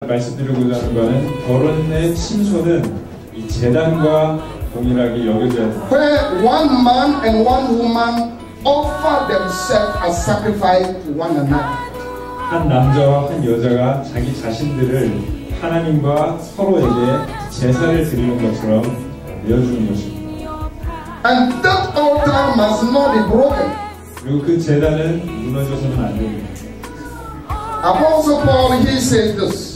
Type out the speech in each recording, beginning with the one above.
말씀드리고자 하는 것은 결혼의 친소는 이 제단과 동일하게 여겨져야 됩니다. Where one man and one woman offer themselves as sacrifice to one another. 한 남자와 한 여자가 자기 자신들을 하나님과 서로에게 제사를 드리는 것처럼 내어주는 것입니다. And that altar must not be broken. 그리고 그 제단은 무너져서는 안 됩니다. Apostle Paul, he says this.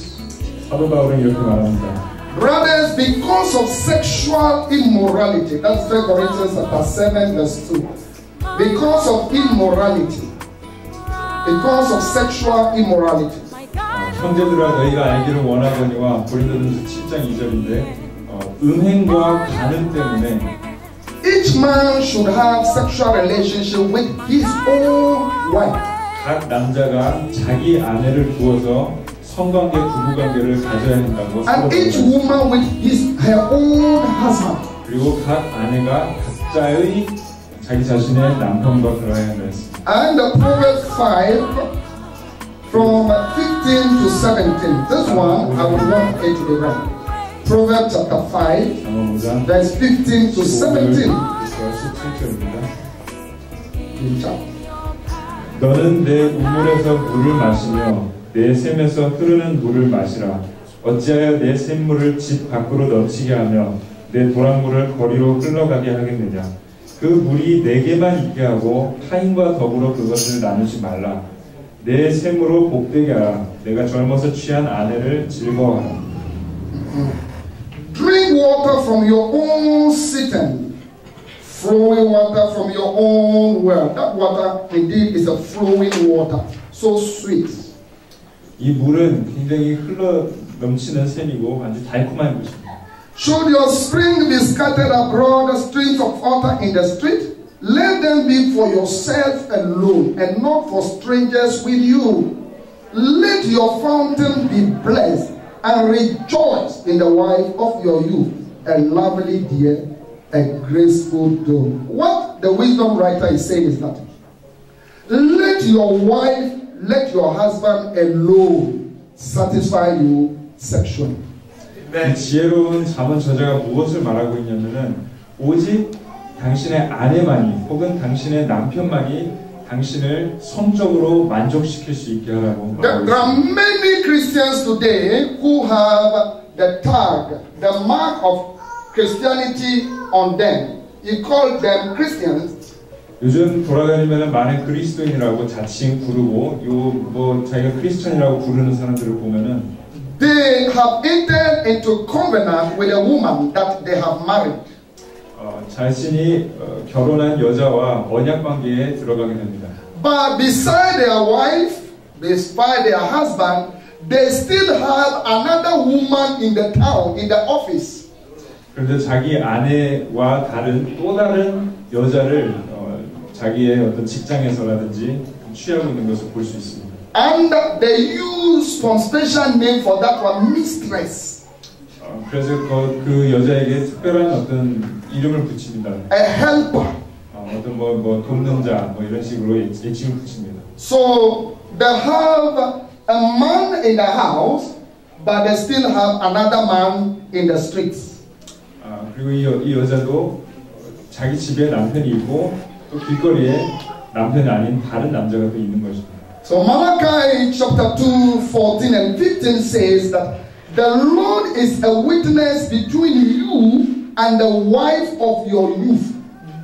사도 바울은 이렇게 말합니다. Brothers, because of sexual immorality, that's 2 Corinthians chapter 7 verse 2. Because of immorality, because of sexual immorality. 형제들아 너희가 알기를 원하거니와 고린도전서 7장 2절인데 음행과 간음 때문에 Each man should have sexual relationship with his own wife. 각 남자가 자기 아내를 두어서 성관계, 부부관계를 가져야 한다고. And each woman with her own husband. 그리고 각 아내가 각자의 자기 자신의 남편과 그러해야 한다 했습니다. And Proverbs 5 from 15 to 17. This one I would want it to be right. Proverbs chapter 5 verse 15 to 17. 17절입니다. 너는 내 우물에서 물을 마시며 내 샘에서 흐르는 물을 마시라. 어찌하여 내 샘물을 집 밖으로 넘치게 하며 내 도랑물을 거리로 흘러가게 하겠느냐. 그 물이 내게만 있게 하고 타인과 더불어 그것을 나누지 말라. 내 샘으로 복되게 하라. 내가 젊어서 취한 아내를 즐거워하라. Drink water from your own cistern, flowing water from your own well. That water indeed is a flowing water, so sweet. 이 물은 굉장히 흘러 넘치는 샘이고 아주 달콤한 것입니다. Should your spring be scattered abroad, streams of water in the street? Let them be for yourself alone, and not for strangers with you. Let your fountain be blessed, and rejoice in the wife of your youth, a lovely deer, a graceful dove. What the wisdom writer is saying is that let your wife, let your husband alone satisfy you sexually. 이 지혜로운 잠언 저자가 무엇을 말하고 있냐면은 오직 당신의 아내만이 혹은 당신의 남편만이 당신을 성적으로 만족시킬 수 있게 하라고 말하고 있습니다. There are many Christians today who have the tag, the mark of Christianity on them. You call them Christians. 요즘 돌아다니면 많은 그리스도인이라고 자칭 부르고 자기가 크리스천이라고 부르는 사람들을 보면은 they have entered into covenant with a woman that they have married. 자신이 결혼한 여자와 언약 관계에 들어가게 됩니다. But beside their wife, beside their husband, they still have another woman in the town, in the office. 그런데 자기 아내와 다른 또 다른 여자를 자기의 어떤 직장에서라든지 취하고 있는 것을 볼 수 있습니다. And they use some special name for that one, mistress. 그래서 그 여자에게 특별한 어떤 이름을 붙입니다. A helper. 어떤 뭐 돕는 자 이런 식으로 애칭을 붙입니다. So they have a man in the house, but they still have another man in the streets. 그리고 이 여자도 자기 집에 남편이 있고 또 길거리에 남편이 아닌 다른 남자가 또 있는 것입니다. So Malachi chapter 2, 14 and 15 says that the Lord is a witness between you and the wife of your youth.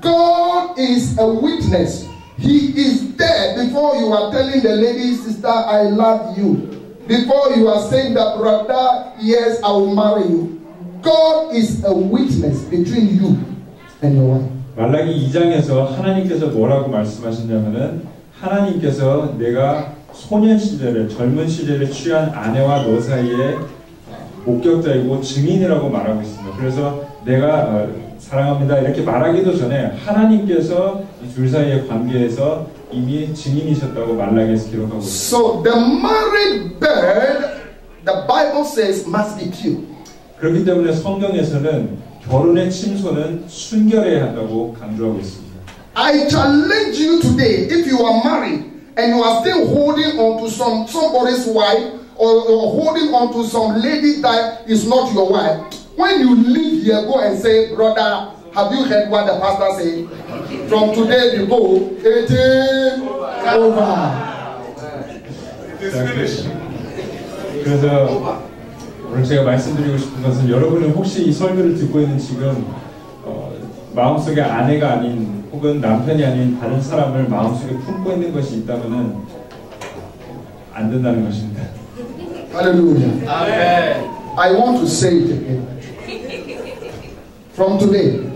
God is a witness. He is there before you are telling the lady, sister, I love you. Before you are saying that, brother, yes, I will marry you. God is a witness between you and your wife. 말라기 2장에서 하나님께서 뭐라고 말씀하셨냐면은 하나님께서 내가 소년 시절에 젊은 시절에 취한 아내와 너 사이에 목격자이고 증인이라고 말하고 있습니다. 그래서 내가 사랑합니다 이렇게 말하기도 전에 하나님께서 이 둘 사이의 관계에서 이미 증인이셨다고 말라기에서 기록하고 있습니다. So the married bird, the Bible says, must be pure. 그렇기 때문에 성경에서는 결혼의 침소는 순결해야 한다고 강조하고 있습니다. I challenge you today, if you are married and you are still holding on to somebody's wife or holding on to some lady that is not your wife, when you leave here, go and say, brother, have you heard what the pastor said? From today you go, it is over. 그래서 오늘 제가 말씀드리고 싶은 것은 여러분은 혹시 이 설교를 듣고 있는 지금 마음속에 아내가 아닌 혹은 남편이 아닌 다른 사람을 마음속에 품고 있는 것이 있다면은 안 된다는 것입니다. Hallelujah. Amen. I want to say it again. From today,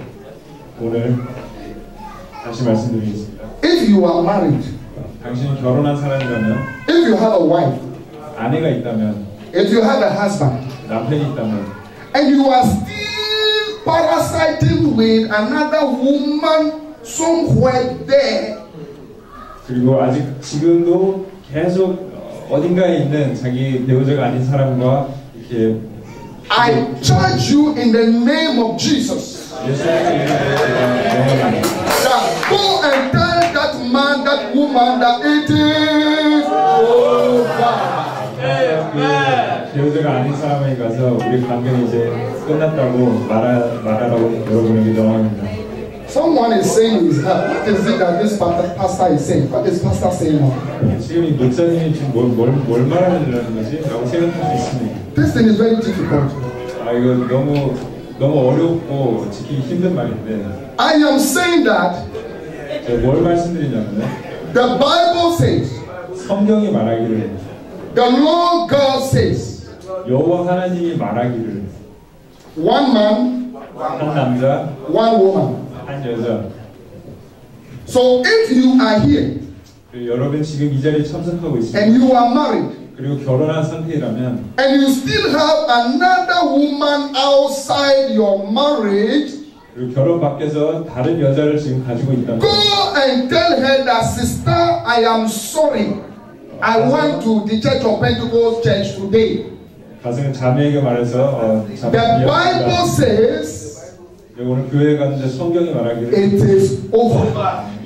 오늘 다시 말씀드리겠습니다. if you are married, 당신이 결혼한 사람이라면, if you have a wife, 아내가 있다면, if you have a husband, 남편이 있다면, and you are still parasiting with another woman somewhere there, 그리고 아직 지금도 계속 어딘가에 있는 자기 배우자가 아닌 사람과 이렇게 I charge you in the name of Jesus. 예수님의 이름으로 That go and tell that man, that woman that it is over. 배우자가 아닌 사람에게 가서 우리 관계는 이제 끝났다고 말하라고 여러분에게 명합니다. Someone is saying, what is it that this pastor is saying? What is pastor saying now? 지금 이 목사님이 지금 뭘 말하는 거지? 라고 생각할 수 있습니다. This thing is very difficult. 이거 너무 어렵고 지키기 힘든 말인데. I am saying that 제가 뭘 말씀드리냐면 the Bible says, 성경이 말하기를, the Lord God says, 여호와 하나님이 말하기를, one man, 한 남자, one woman. 한 여자. So if you are here 여러분 지금 이 자리에 참석하고 있습니다. and you are married, 그리고 결혼한 상태라면, and you still have another woman outside your marriage, 그리고 결혼 밖에서 다른 여자를 지금 가지고 있다면, go and tell her that, sister, I am sorry. I went to the Church of Pentecost Church today. 가서 자매에게 말해서 The Bible says 오늘 교회 갔는데 성경이 말하기를 it is over.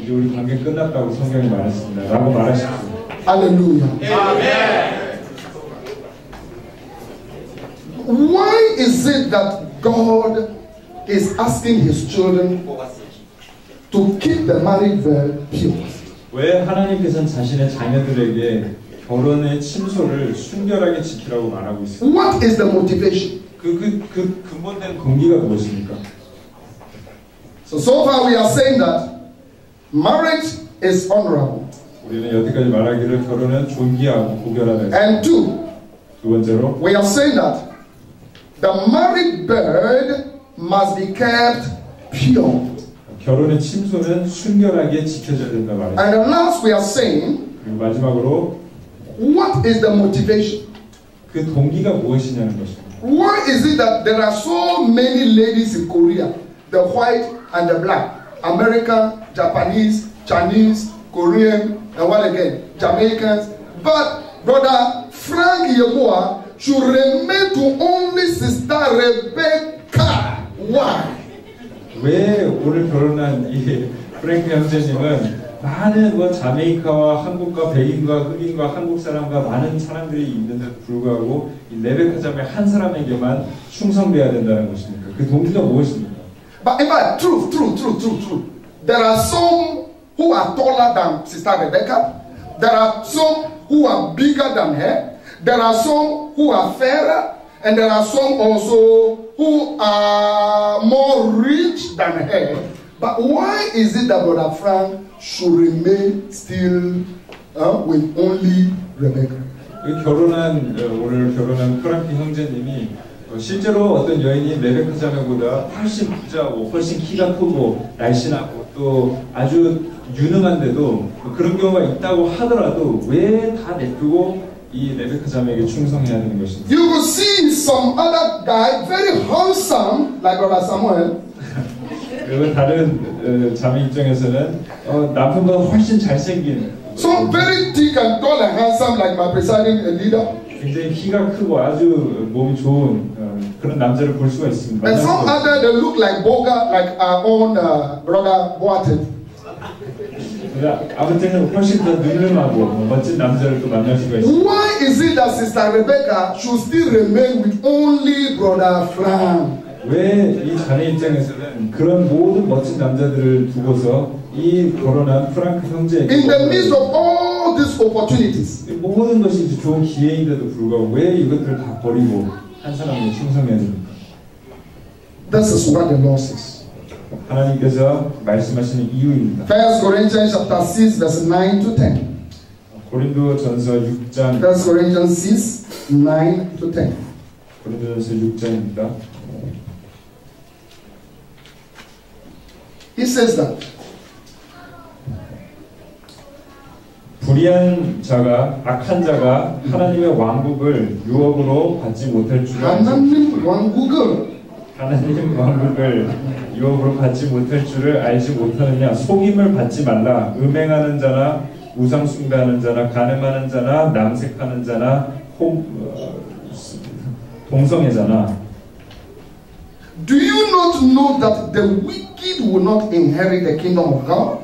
이제 우리 관계 끝났다고 성경이 말했습니다. 라고 말하십시오. Hallelujah. Amen. Why is it that God is asking His children to keep the marriage vow pure? 왜 하나님께서는 자신의 자녀들에게 결혼의 침소를 순결하게 지키라고 말하고 있습니까? What is the motivation? 그 근본된 동기가 무엇입니까? So far we are saying that marriage is honorable. 우리는 여태까지 말하기를 결혼은 존귀하고 고결하다. And two, 두 번째로 we are saying that the married bed must be kept pure. 결혼의 침소는 순결하게 지켜져야 된다 말이죠. And the last we are saying, 그리고 마지막으로 what is the motivation? 그 동기가 무엇이냐는 것입니다. Why is it that there are so many ladies in Korea, the white and the black, American, Japanese, Chinese, Korean, and what again? Jamaicans. But Brother Frank Yeboah should remain to only Sister Rebecca. Why? 왜 오늘 결혼한 이 프랭크 형제님은 많은 자메이카와 한국과 백인과 흑인과 한국 사람과 많은 사람들이 있는데도 불구하고 이 레베카 자매 한 사람에게만 충성돼야 된다는 것입니까? 그 동기가 무엇입니까? But in fact, true. There are some who are taller than Sister Rebecca. There are some who are bigger than her. There are some who are fairer. And there are some also who are more rich than her. But why is it that Brother Frank should remain still with only Rebecca? 오늘 결혼한 프랑키 형제님이 실제로 어떤 여인이 레베카 자매보다 훨씬 부자고 훨씬 키가 크고 날씬하고 또 아주 유능한데도 그런 경우가 있다고 하더라도 왜 다 내두고 이 레베카 자매에게 충성해야 되는 것입니다. You will see some other guy very handsome like Brother Samuel. 그리고 다른 자매 입장에서는 남편보다 훨씬 잘생긴 So very thick and tall and handsome like my presiding leader. 굉장히 키가 크고 아주 몸이 좋은 그런 남자를 볼 수가 있습니다. And some other they look like Boga, like our own brother Boateng. 아무튼 훨씬 더 늠름하고 멋진 남자를 또 만날 수가 있습니다. Why is it that Sister Rebecca should still remain with only Brother Frank? 왜 이 자네 입장에서는 그런 모든 멋진 남자들을 두고서 이 결혼한 프랑크 형제에게 In the midst of all these opportunities, 모든 것이 좋은 기회인데도 불구하고 왜 이것들을 다 버리고 한 사람에게 충성해야 됩니까? this is what the Lord says. 하나님께서 말씀하시는 이유입니다. 1 Corinthians chapter 6 verse 9 to 10. 고린도전서 6장 1 Corinthians 6, 9 to 10. 고린도전서 6장입니다. He says that 불의한 자가 악한 자가 하나님의 왕국을 유업으로 받지 못할 줄 하나님 왕국을 하나님 왕국을 유업으로 받지 못할 줄을 알지 못하느냐. 속임을 받지 말라. 음행하는 자나 우상 숭배하는 자나 간음하는 자나 남색하는 자나 동성애자나. Do you not know that the wicked will not inherit the kingdom of God?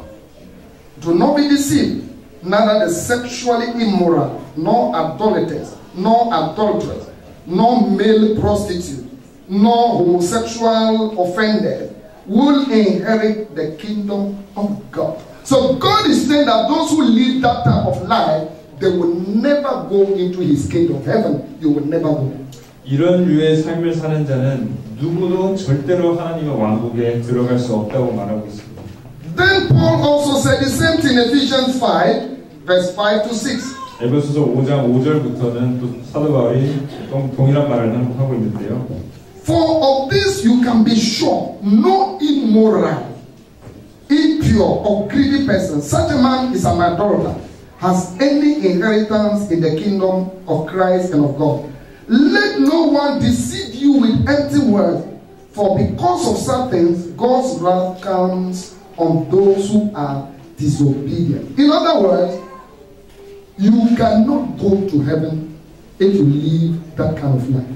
Do not be deceived. Neither the sexually immoral, nor idolaters, nor adulterers, nor male prostitute, nor homosexual offenders will inherit the kingdom of God. So God is saying that those who live that type of life, they will never go into His kingdom of heaven. You will never go. 이런 류의 삶을 사는 자는 누구도 절대로 하나님의 왕국에 들어갈 수 없다고 말하고 있습니다. Then Paul also said the same thing in Ephesians 5, verse 5 to 6. 에베소서 5장 5절부터는 또 사도 바울이 동일한 말을 하고 있는데요. For of this you can be sure, no immoral, impure, or greedy person, such a man is an idolater, has any inheritance in the kingdom of Christ and of God. Let no one deceive you with empty words, for because of such things, God's wrath comes on those who are disobedient. In other words, you cannot go to heaven if you live that kind of life.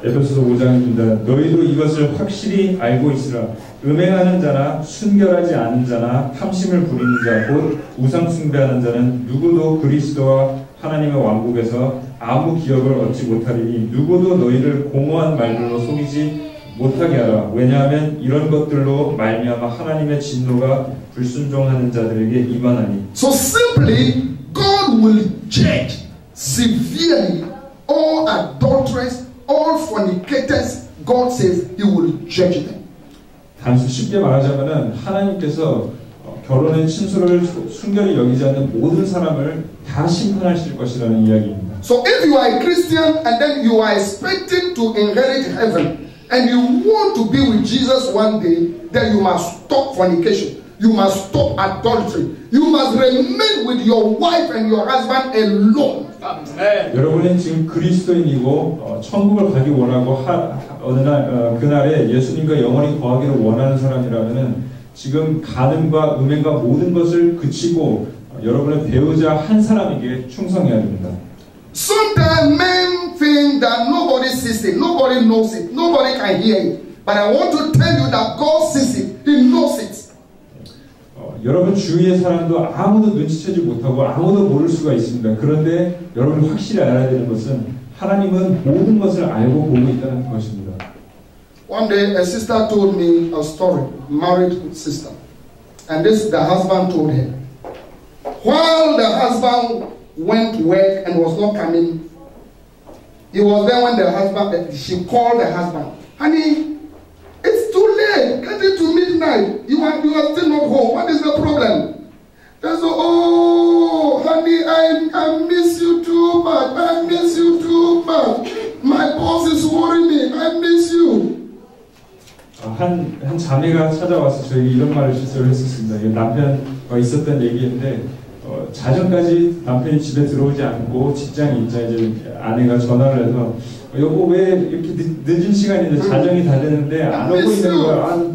에베소서 5장입니다. 너희도 이것을 확실히 알고 있으라. 음행하는 자나 순결하지 않은 자나 탐심을 부리는 자 곧 우상 숭배하는 자는 누구도 그리스도와 하나님의 왕국에서 아무 기업을 얻지 못하리니 누구도 너희를 공허한 말들로 속이지 못하게 하라. 왜냐하면 이런 것들로 말미암아 하나님의 진노가 불순종하는 자들에게 임하나니. So simply, God will judge severely all adulterers, all fornicators. God says He will judge them. 단순 쉽게 말하자면은 하나님께서 결혼의 친소를 순결히 여기지 않는 모든 사람을 다 심판하실 것이라는 이야기입니다. So if you are a Christian and then you are expecting to inherit heaven and you want to be with Jesus one day, then you must stop fornication. You must stop adultery. You must remain with your wife and your husband alone. Amen. 여러분은 지금 그리스도인이고 천국을 가기 원하고 어느 날 그날에 예수님과 영원히 거하기를 원하는 사람이라면은 지금 간음과 음행과 모든 것을 그치고 여러분의 배우자 한 사람에게 충성해야 됩니다. Sometimes men think that nobody sees it, nobody knows it, nobody can hear it. But I want to tell you that God sees it, He knows it. 여러분 주위의 사람도 아무도 눈치채지 못하고 아무도 모를 수가 있습니다. 그런데 여러분이 확실히 알아야 되는 것은 하나님은 모든 것을 알고 보고 있다는 것입니다. One day a sister told me a story, married sister. And the husband told her. While the husband went to work and was not coming, he was there when she called the husband. Honey, it's too late. Get it to midnight. You are still not home. What is the problem? They said, oh, honey, I miss you too much. I miss you too much. My boss is worrying me. I miss you. 한 자매가 찾아와서 저에게 이런 말을 실수를 했었습니다. 남편과 있었던 얘기인데 자정까지 남편이 집에 들어오지 않고 직장에 있자 이제 아내가 전화를 해서 여보 왜 이렇게 늦은 시간인데 자정이 다 되는데 안 오고 있는 거야?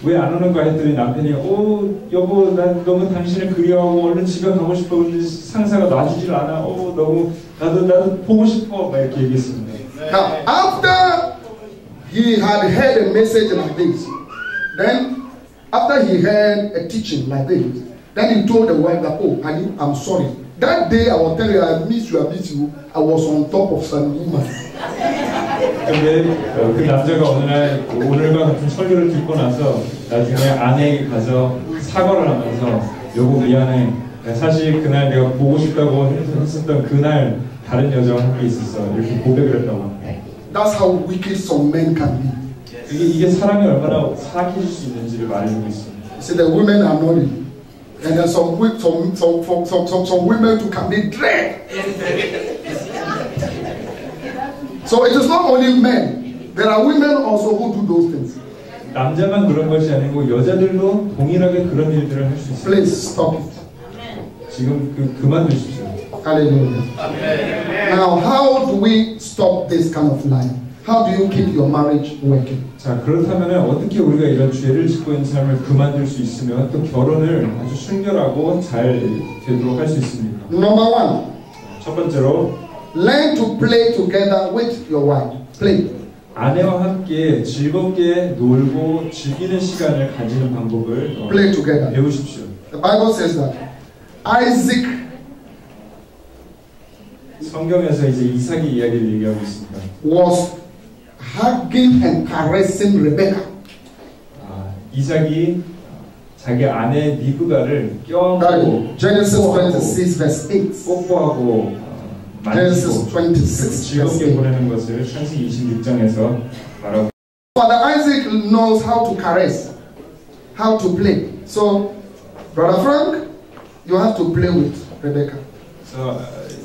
왜 안 오는 거야? 했더니 남편이 여보 난 너무 당신을 그리워하고 얼른 집에 가고 싶어. 근데 상사가 놔주질 않아. 너무 나도 보고 싶어. 막 이렇게 얘기했습니다. Now after he had heard a message like this, then after he heard a teaching like this, Then he told the wife that, oh, honey, I'm sorry. That day I was telling you, I miss you. I was on top of some woman. 근데 그 남자가 어느 날 오늘과 같은 설교를 듣고 나서 나중에 아내에게 가서 사과를 하면서 여보 미안해. 사실 그날 내가 보고 싶다고 했었던 그날 다른 여자와 함께 있었어. 이렇게 고백을 했다고 합니다. That's how wicked some men can be. 이게 사람이 얼마나 사악해질 수 있는지를 말해주고 있습니다. See, the women are naughty. And there's some women to commit dread. So it is not only men. There are women also who do those things. 남자만 그런 것이 아니고 여자들도 동일하게 그런 일들을 할 수 있습니다. Please stop it. 지금 그만두십시오. Hallelujah. Now, how do we stop this kind of life? How do you keep your marriage working? 자, 그렇다면 어떻게 우리가 이런 죄를 짓고 있는 삶을 그만둘 수 있으며 또 결혼을 아주 순결하고 잘 되도록 할 수 있습니까? Number one. 첫 번째로 Learn to play together with your wife. Play. 아내와 함께 즐겁게 놀고 즐기는 시간을 가지는 방법을 Play together. 배우십시오. The Bible says that Isaac 성경에서 이제 이삭의 이야기를 얘기하고 있습니다. was hugging and caressing Rebecca. 이삭이 자기 아내 리브가를 껴안고 Genesis 26 verse 8. 뽀뽀하고 Genesis 26 즐겁게 보내는 것을 창세기 26장에서 말하고. Father Isaac knows how to caress, how to play. So, Brother Frank, you have to play with Rebecca. 그래서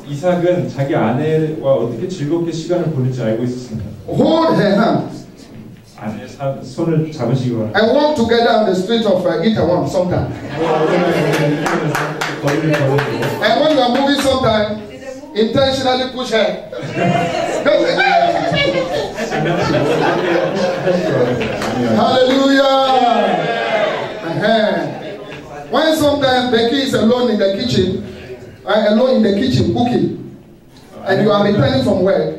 이삭은 자기 아내와 어떻게 즐겁게 시간을 보낼지 알고 있었습니다. Hold her hand. 아내의 손을 잡으시기 바랍니다. And walk together on the street of Itaewon sometime. And when you are moving sometime, intentionally push her. Hallelujah. When sometimes Becky is alone in the kitchen, cooking, and you are returning from work,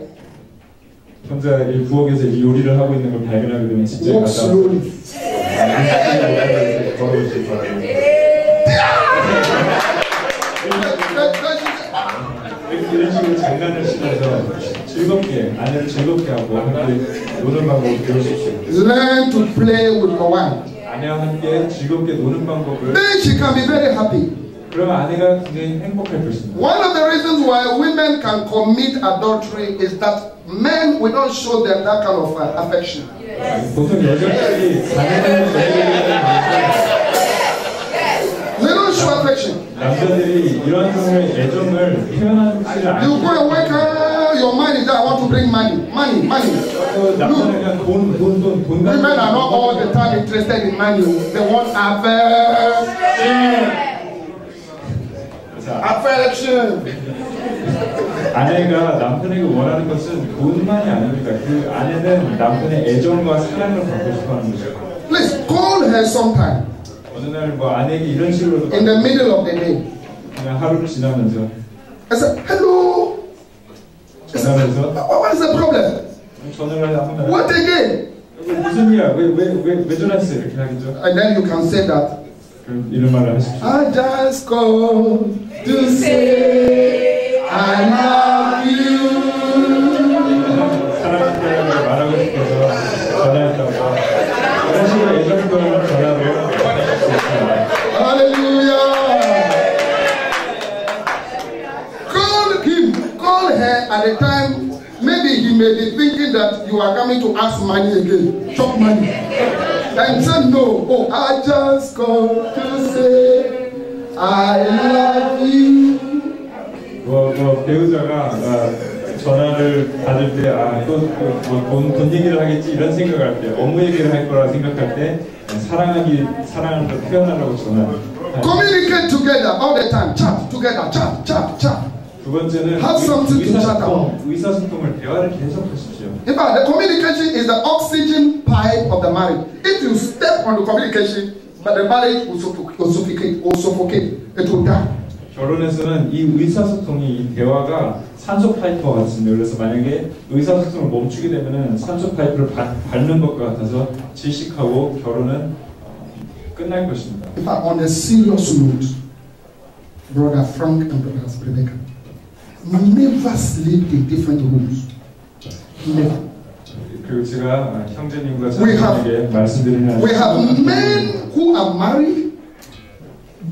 혼자 부엌에서 요리를 하고 있는 걸 발견하게 되면 진짜 walk slowly. 걸어오시기 바랍니다. 이런 식으로 장난을 치면서 즐겁게 아내를 즐겁게 하고 함께 노는 방법을 배우십시오. Learn to play with your wife. 아내와 함께 즐겁게 노는 방법을. Then she can be very happy. 그러면 아내가 굉장히 행복할 것입니다. One of the reasons why women can commit adultery is that men will not show them that kind of affection. 보통 여자들이 가능한 They don't show affection. 남자들이 이런 애정을 표현하지 않아요. You go and work, your mind is that I want to bring money. 남자는 그냥 돈. Women are not all the time interested in money. They want affection. Affection. 아내가 남편에게 원하는 것은 돈만이 아닙니다. 그 아내는 남편의 애정과 사랑을 받고 싶어하는 거죠. Please call her sometime. 어느 날 뭐 아내에게 이런 식으로 In the middle of the day. 그냥 하루를 지나면서 I said, hello. 전화해서 What is the problem? 전화를 하면 What again? 무슨 일이야? 왜 전화했어? 이렇게 하겠죠. And then you can say that. 이런 말을 하십시오. I just called to say I love you. 사랑한다고 말하고 싶어서 전화했다고. 이런 식으로 애정 표현을 전화로. Hallelujah. Call her at the time. Maybe he may be thinking that you are coming to ask money again. Chop money. And say no. Oh, I just called to say I love you. 배우자가 전화를 받을 때 돈 얘기를 하겠지 이런 생각할 때 업무 얘기를 할 거라 생각할 때 사랑하는 걸 표현하려고 전화. Communicate together all the time. Chat together. Chat. 두 번째는 의사소통을 대화를 계속하십시오. In fact, the communication is the oxygen pipe of the marriage. If you step on the communication, but the marriage will suffocate. It will die. 결혼에서는 이 의사소통이 이 대화가 산소 파이프와 같습니다. 그래서 만약에 의사소통을 멈추게 되면은 산소 파이프를 밟는 것과 같아서 질식하고 결혼은 끝날 것입니다. In fact, on a serious note. Brother Frank and Brother Rebecca, never sleep in different rooms. Never. 그리고 제가 형제님과 자매에게 말씀드리는 We have men who are married,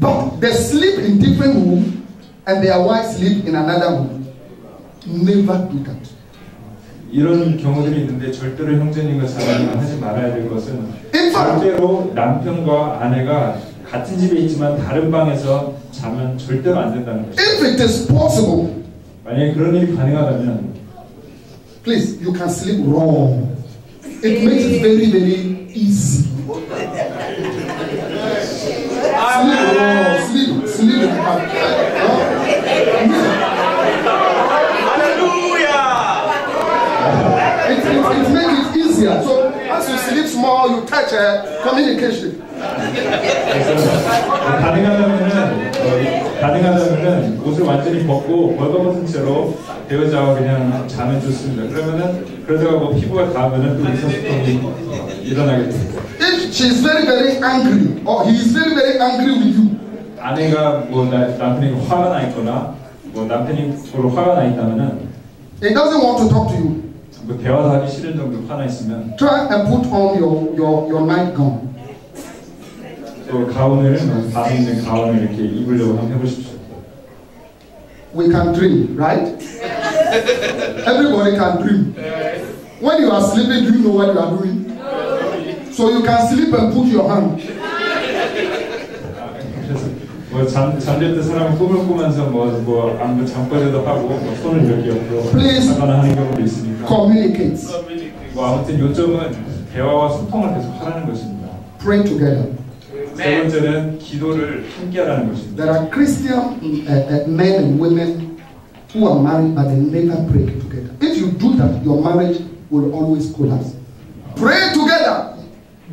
but they sleep in different rooms, and their wives sleep in another room. Never do that. 이런 경우들이 있는데 절대로 형제님과 자매님은 하지 말아야 될 것은 절대로 남편과 아내가 같은 집에 있지만 다른 방에서 자면 절대로 안 된다는 거죠. If it is possible, 만약에 그런 일이 가능하다면 please, you can sleep wrong. It makes it very, very easy. Sleep wrong, sleep in the back. It makes it easier. So as you sleep small, you touch communication. 가능하다면은 옷을 완전히 벗고 벌거벗은 채로 배우자와 그냥 자면 좋습니다. 그러다가 뭐 피부가 닿으면은 또 의사소통이 일어나게 됩니다. If she is very, very angry, or he is very, very angry with you, 아내가 뭐 남편이 화가 나 있거나 뭐 남편이 서로 화가 나 있다면은 he doesn't want to talk to you. 뭐 대화도 하기 싫은 정도로 화나 있으면 Try and put on your nightgown. 또 가운을 밤에 있는 가운을 이렇게 입으려고 한번 해보십시오. We can dream, right? Everybody can dream. When you are sleeping, do you know what you are doing? So you can sleep and put your hand. 그래서 뭐 잠들 때 사람이 꿈을 꾸면서 뭐 잠꼬대도 하고 뭐 손을 이렇게 옆으로 하거나 하는 경우도 있으니까. Communicate. 뭐 아무튼 요점은 대화와 소통을 계속 하라는 것입니다. Pray together. 세 번째는 기도를 함께 하라는 것입니다. There are Christian men and women who are married but they never pray together. If you do that, your marriage will always collapse. Pray together.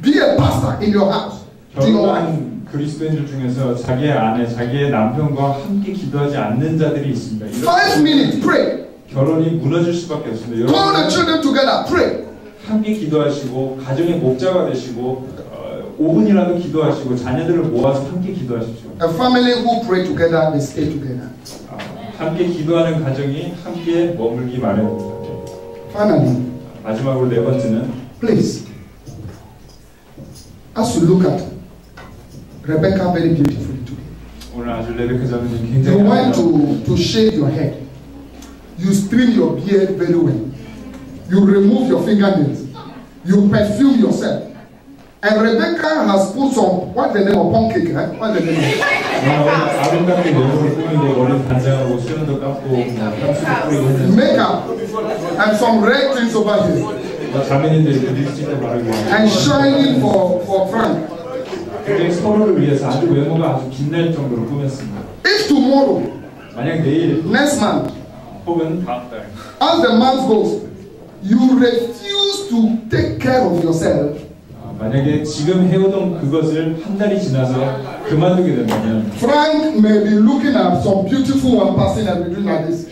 Be a pastor in your house. 결혼한 그리스도인들 중에서 자기의 아내, 자기의 남편과 함께 기도하지 않는 자들이 있습니다. 5 minutes, pray. 결혼이 무너질 수밖에 없습니다. Call the children together, pray. 함께 기도하시고 가정의 목자가 되시고 5분이라도 기도하시고 자녀들을 모아서 함께 기도하십시오. A family who pray together, they stay together. 함께 기도하는 가정이 함께 머물기 마련입니다. Finally, 마지막으로 네 번째는 please, as you look at Rebecca very beautifully today, 오늘 아주 레베카 자매님 you 굉장히 went to shave your head, you trim your beard very well, you remove your fingernails, you perfume yourself. And Rebecca has put some, what's the name of pancake? What's the name? 아름답게 내용을 꾸미고 머리 단장하고 수염도 감고 향수도 뿌리고 했는데 Makeup and some red things over here. 자매님들이 립스틱도 바르고 And shining for Frank. 굉장히 서로를 위해서 아주 외모가 아주 빛날 정도로 꾸몄습니다. If tomorrow, 만약 내일 next month, 혹은 다음 달 as the month goes, you refuse to take care of yourself, 만약에 지금 해오던 그것을 한 달이 지나서 그만두게 된다면 Frank may be looking at some beautiful one passing and be doing like this.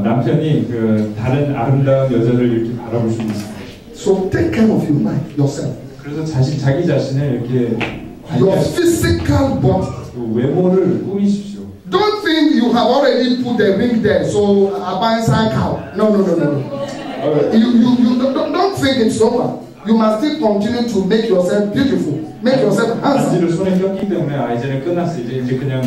남편이 그 다른 아름다운 여자를 이렇게 바라볼 수 있습니다. So take care of your mind, yourself. 그래서 자기 자신을 이렇게 Your physical body. 외모를 꾸미십시오. Don't think you have already put the ring there, so I buy inside cow. No. You don't think it's over. You must still continue to make yourself beautiful, make yourself handsome. 반지를 손에 꼈기 때문에 이제는 끝났어. 이제 그냥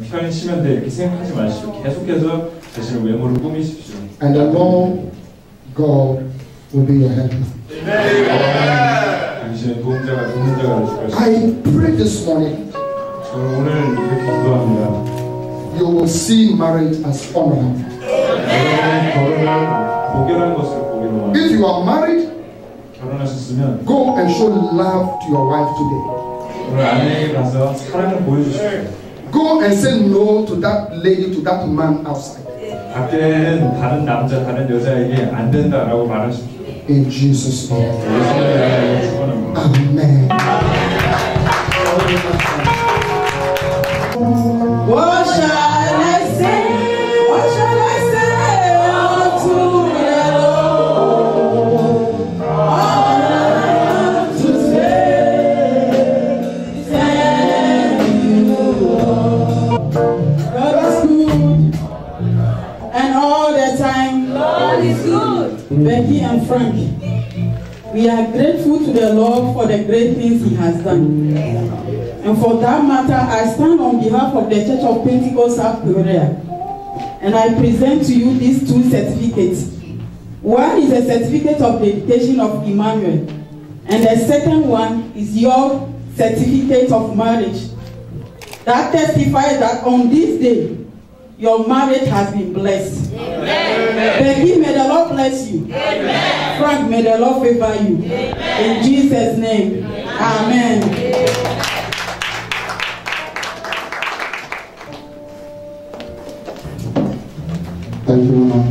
편 쉬면 돼 이렇게 생각하지 마시고 계속해서 자신의 외모를 꾸미십시오. And the Lord God will be your helper. 당신의 도움자가 되실 것입니다. I pray this morning. 저는 오늘 이렇게 기도합니다. You will see marriage as honorable. 여러분이 결혼을 고결한 것으로 보기로 합니다. If you are married, 결혼하셨으면 go and show love to your wife today. 오늘 아내에게 가서 사랑을 보여주십시오. Go and say no to that lady, to that man outside. 밖에는 다른 남자, 다른 여자에게 안 된다라고 말하십시오. In Jesus' name. 예수님의 이름으로 축원합니다. Amen. What shall I say? What shall I say unto the Lord? All I have to say is thank you, Lord. Becky and Frank, we are grateful to the Lord for the great things He has done. And for that matter, I stand on behalf of the Church of Pentecost South Korea, and I present to you these two certificates. One is a certificate of dedication of Emmanuel, and the second one is your certificate of marriage. That testifies that on this day, your marriage has been blessed. Amen. Becky, may the Lord bless you. Amen. Frank, may the Lord favor you. Amen. In Jesus' name, amen. Thank you, Mama.